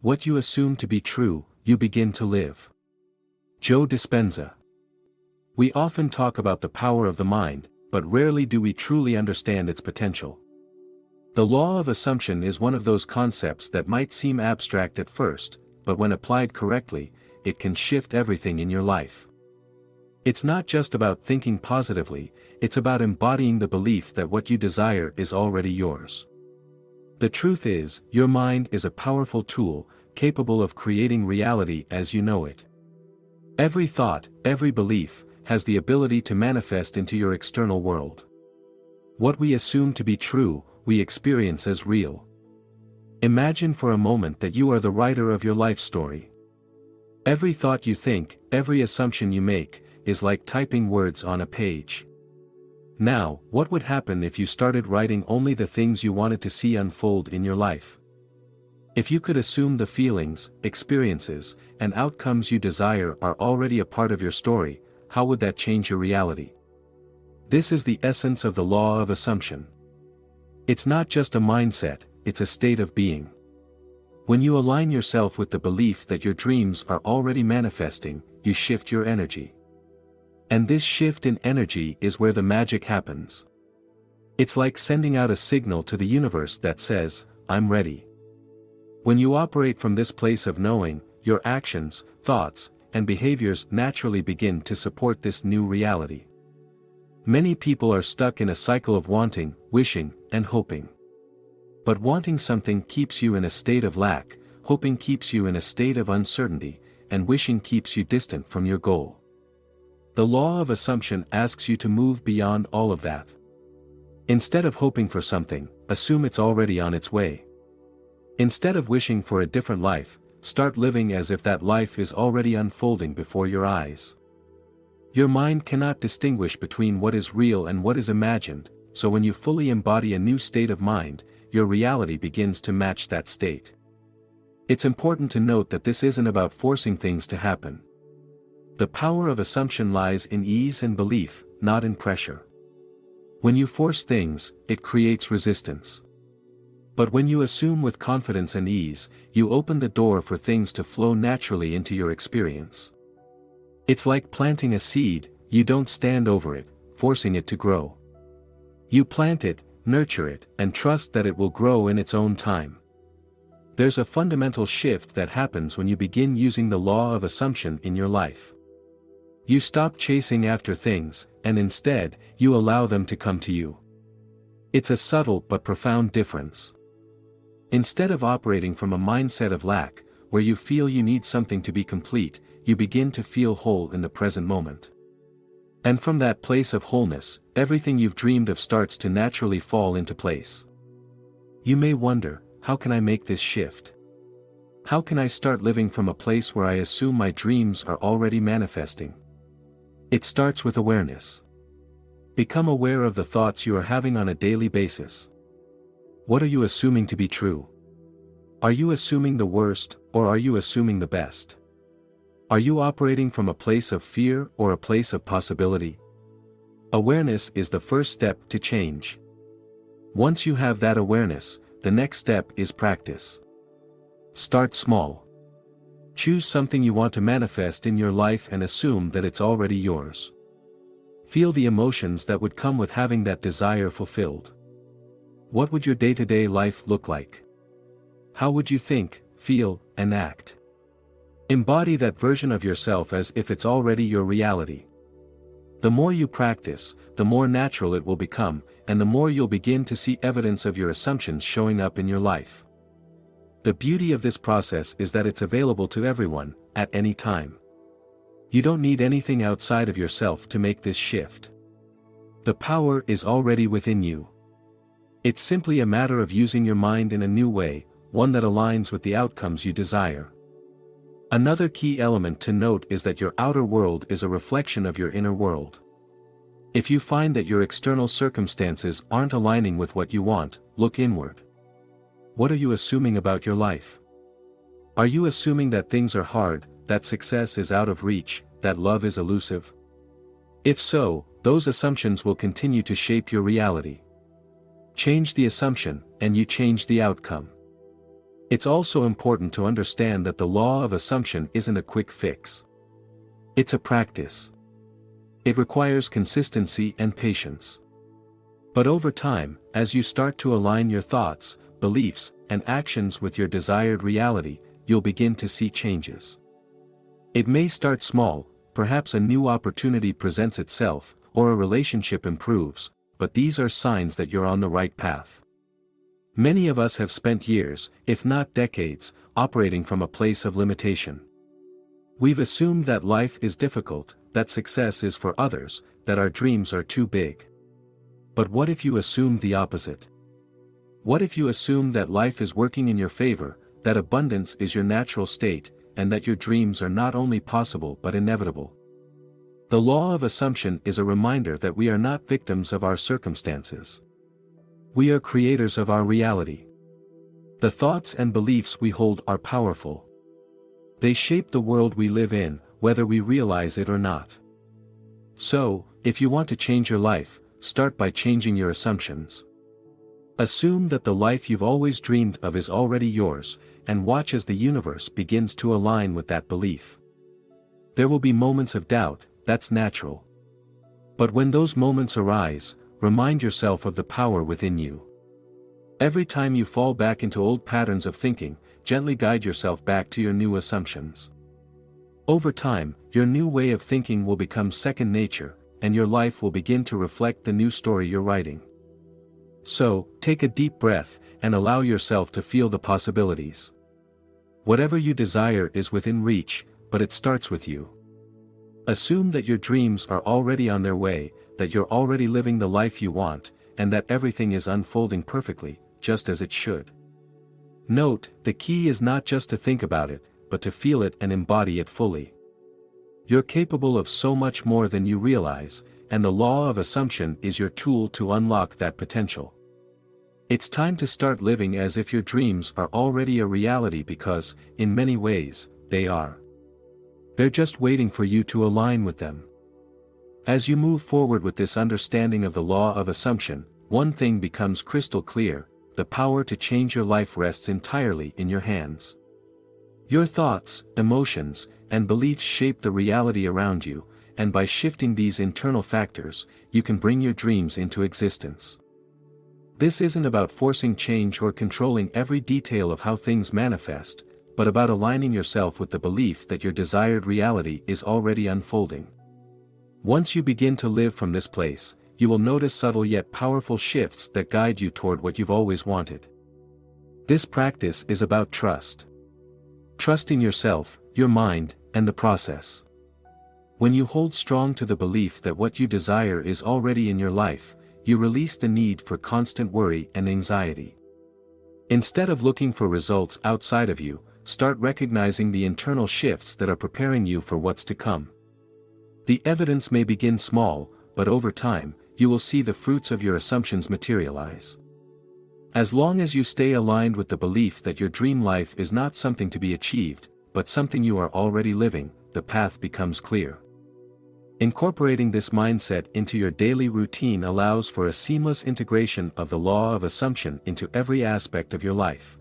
What you assume to be true, you begin to live. Joe Dispenza. We often talk about the power of the mind, but rarely do we truly understand its potential. The law of assumption is one of those concepts that might seem abstract at first, but when applied correctly, it can shift everything in your life. It's not just about thinking positively, it's about embodying the belief that what you desire is already yours. The truth is, your mind is a powerful tool, capable of creating reality as you know it. Every thought, every belief, has the ability to manifest into your external world. What we assume to be true, we experience as real. Imagine for a moment that you are the writer of your life story. Every thought you think, every assumption you make, is like typing words on a page. Now, what would happen if you started writing only the things you wanted to see unfold in your life? If you could assume the feelings, experiences, and outcomes you desire are already a part of your story, how would that change your reality? This is the essence of the law of assumption. It's not just a mindset, it's a state of being. When you align yourself with the belief that your dreams are already manifesting, you shift your energy. And this shift in energy is where the magic happens. It's like sending out a signal to the universe that says, "I'm ready." When you operate from this place of knowing, your actions, thoughts, and behaviors naturally begin to support this new reality. Many people are stuck in a cycle of wanting, wishing, and hoping. But wanting something keeps you in a state of lack, hoping keeps you in a state of uncertainty, and wishing keeps you distant from your goal. The law of assumption asks you to move beyond all of that. Instead of hoping for something, assume it's already on its way. Instead of wishing for a different life, start living as if that life is already unfolding before your eyes. Your mind cannot distinguish between what is real and what is imagined, so when you fully embody a new state of mind, your reality begins to match that state. It's important to note that this isn't about forcing things to happen. The power of assumption lies in ease and belief, not in pressure. When you force things, it creates resistance. But when you assume with confidence and ease, you open the door for things to flow naturally into your experience. It's like planting a seed, you don't stand over it, forcing it to grow. You plant it, nurture it, and trust that it will grow in its own time. There's a fundamental shift that happens when you begin using the law of assumption in your life. You stop chasing after things, and instead, you allow them to come to you. It's a subtle but profound difference. Instead of operating from a mindset of lack, where you feel you need something to be complete, you begin to feel whole in the present moment. And from that place of wholeness, everything you've dreamed of starts to naturally fall into place. You may wonder, how can I make this shift? How can I start living from a place where I assume my dreams are already manifesting? It starts with awareness. Become aware of the thoughts you are having on a daily basis. What are you assuming to be true? Are you assuming the worst, or are you assuming the best? Are you operating from a place of fear or a place of possibility? Awareness is the first step to change. Once you have that awareness, the next step is practice. Start small. Choose something you want to manifest in your life and assume that it's already yours. Feel the emotions that would come with having that desire fulfilled. What would your day-to-day life look like? How would you think, feel, and act? Embody that version of yourself as if it's already your reality. The more you practice, the more natural it will become, and the more you'll begin to see evidence of your assumptions showing up in your life. The beauty of this process is that it's available to everyone, at any time. You don't need anything outside of yourself to make this shift. The power is already within you. It's simply a matter of using your mind in a new way, one that aligns with the outcomes you desire. Another key element to note is that your outer world is a reflection of your inner world. If you find that your external circumstances aren't aligning with what you want, look inward. What are you assuming about your life? Are you assuming that things are hard, that success is out of reach, that love is elusive? If so, those assumptions will continue to shape your reality. Change the assumption, and you change the outcome. It's also important to understand that the law of assumption isn't a quick fix. It's a practice. It requires consistency and patience. But over time, as you start to align your thoughts, beliefs, and actions with your desired reality, you'll begin to see changes. It may start small, perhaps a new opportunity presents itself, or a relationship improves, but these are signs that you're on the right path. Many of us have spent years, if not decades, operating from a place of limitation. We've assumed that life is difficult, that success is for others, that our dreams are too big. But what if you assumed the opposite? What if you assumed that life is working in your favor, that abundance is your natural state, and that your dreams are not only possible but inevitable? The law of assumption is a reminder that we are not victims of our circumstances. We are creators of our reality. The thoughts and beliefs we hold are powerful. They shape the world we live in, whether we realize it or not. So, if you want to change your life, start by changing your assumptions. Assume that the life you've always dreamed of is already yours, and watch as the universe begins to align with that belief. There will be moments of doubt, that's natural. But when those moments arise, remind yourself of the power within you. Every time you fall back into old patterns of thinking, gently guide yourself back to your new assumptions. Over time, your new way of thinking will become second nature, and your life will begin to reflect the new story you're writing. So, take a deep breath, and allow yourself to feel the possibilities. Whatever you desire is within reach, but it starts with you. Assume that your dreams are already on their way, that you're already living the life you want, and that everything is unfolding perfectly, just as it should. Note, the key is not just to think about it, but to feel it and embody it fully. You're capable of so much more than you realize, and the law of assumption is your tool to unlock that potential. It's time to start living as if your dreams are already a reality because, in many ways, they are. They're just waiting for you to align with them. As you move forward with this understanding of the law of assumption, one thing becomes crystal clear: the power to change your life rests entirely in your hands. Your thoughts, emotions, and beliefs shape the reality around you, and by shifting these internal factors, you can bring your dreams into existence. This isn't about forcing change or controlling every detail of how things manifest, but about aligning yourself with the belief that your desired reality is already unfolding. Once you begin to live from this place, you will notice subtle yet powerful shifts that guide you toward what you've always wanted. This practice is about trust. Trusting yourself, your mind, and the process. When you hold strong to the belief that what you desire is already in your life, you release the need for constant worry and anxiety. Instead of looking for results outside of you, start recognizing the internal shifts that are preparing you for what's to come. The evidence may begin small, but over time, you will see the fruits of your assumptions materialize. As long as you stay aligned with the belief that your dream life is not something to be achieved, but something you are already living, the path becomes clear. Incorporating this mindset into your daily routine allows for a seamless integration of the law of assumption into every aspect of your life.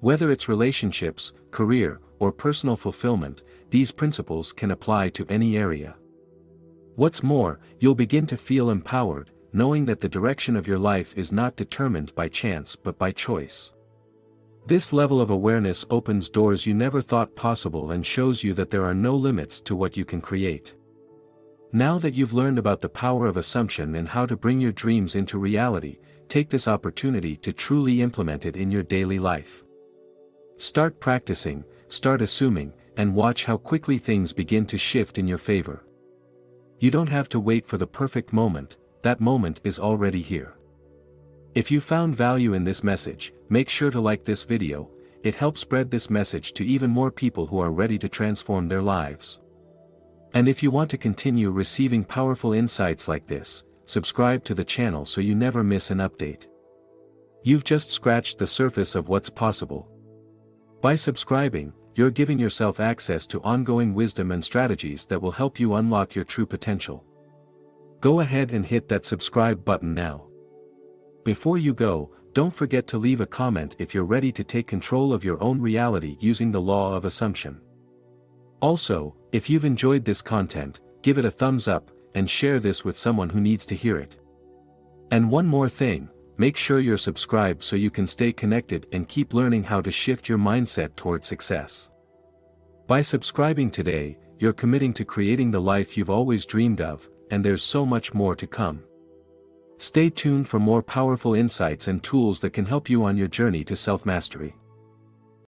Whether it's relationships, career, or personal fulfillment, these principles can apply to any area. What's more, you'll begin to feel empowered, knowing that the direction of your life is not determined by chance but by choice. This level of awareness opens doors you never thought possible and shows you that there are no limits to what you can create. Now that you've learned about the power of assumption and how to bring your dreams into reality, take this opportunity to truly implement it in your daily life. Start practicing, start assuming, and watch how quickly things begin to shift in your favor. You don't have to wait for the perfect moment, that moment is already here. If you found value in this message, make sure to like this video. It helps spread this message to even more people who are ready to transform their lives. And if you want to continue receiving powerful insights like this, subscribe to the channel so you never miss an update. You've just scratched the surface of what's possible. By subscribing, you're giving yourself access to ongoing wisdom and strategies that will help you unlock your true potential. Go ahead and hit that subscribe button now. Before you go, Don't forget to leave a comment if you're ready to take control of your own reality using the law of assumption. Also, if you've enjoyed this content, give it a thumbs up, and share this with someone who needs to hear it. And one more thing, make sure you're subscribed so you can stay connected and keep learning how to shift your mindset toward success. By subscribing today, you're committing to creating the life you've always dreamed of, and there's so much more to come. Stay tuned for more powerful insights and tools that can help you on your journey to self-mastery.